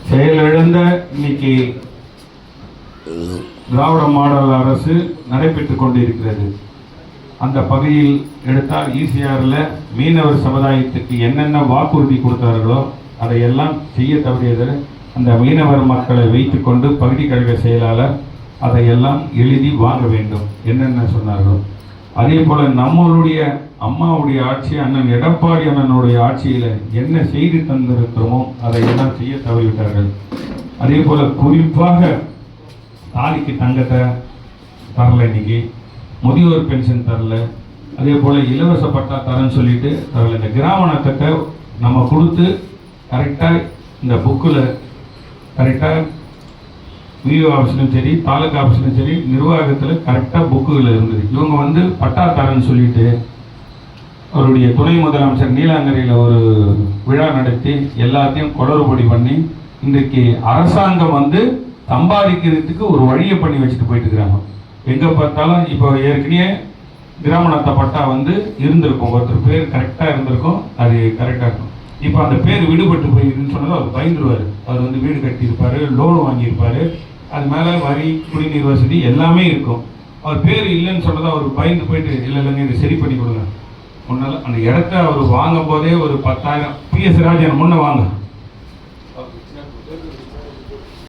செயலிழந்த இன்னைக்கு திராவிட மாடல் அரசு நடைபெற்றுக் கொண்டிருக்கிறது. அந்த பகுதியில் எடுத்தால் ஈசிஆர்ல மீனவர் சமுதாயத்துக்கு என்னென்ன வாக்குறுதி கொடுத்தார்களோ அதையெல்லாம் செய்ய தவறியது. அந்த மீனவர் மக்களை வைத்துக்கொண்டு பகுதி கழக செயலாளர் அதையெல்லாம் எழுதி வாங்க வேண்டும் என்னென்ன சொன்னார்களோ. அதே போல நம்மளுடைய அம்மாவுடைய ஆட்சி, அண்ணன் எடப்பாடி அண்ணனுடைய ஆட்சியில் என்ன செய்து தந்திருக்கிறோமோ அதையெல்லாம் செய்ய தவறிவிட்டார்கள். அதே போல குறிப்பாக தாலிக்கு தங்கத்தை தரல, இன்னைக்கு முதியோர் பென்ஷன் தரல, அதே போல இலவச பட்டா தரேன்னு சொல்லிட்டு தரல. இந்த கிராம நக்கத்தை நம்ம கொடுத்து கரெக்டாக இந்த புக்கில் கரெக்டாக விஓ ஆஃபீஸ்லையும் சரி தாலுக்கா ஆஃபீஸ்லையும் சரி நிர்வாகத்தில் கரெக்டாக புக்குகள் இருந்தது. இவங்க பட்டா தரேன்னு சொல்லிட்டு அவருடைய துணை முதலமைச்சர் நீலாங்கரையில் ஒரு விழா நடத்தி எல்லாத்தையும் குளறுபடி பண்ணி இன்றைக்கு அரசாங்கம் சம்பாதிக்கிறதுக்கு ஒரு வழியை பண்ணி வச்சுட்டு போயிட்டு இருக்கிறாங்க. எங்கே பார்த்தாலும் இப்போ ஏற்கனவே கிராமநத்த பட்டா இருந்திருக்கும், ஒருத்தர் பேர் கரெக்டாக இருந்திருக்கும், அது கரெக்டாக இருக்கும். இப்போ அந்த பேர் விடுபட்டு போயிருக்குன்னு சொன்னது அவர் பயந்துருவார். அவர் வீடு கட்டியிருப்பார், லோன் வாங்கியிருப்பார், அது மேலே வரி குடிநீர் வசதி எல்லாமே இருக்கும். அவர் பேர் இல்லைன்னு சொன்னதை அவர் பயந்து போயிட்டு இல்லைங்க இதை சரி பண்ணி கொடுங்க. முன்னால் அந்த இடத்த அவர் வாங்கும் போதே ஒரு 10,000 PS ராஜன் முன்ன வாங்க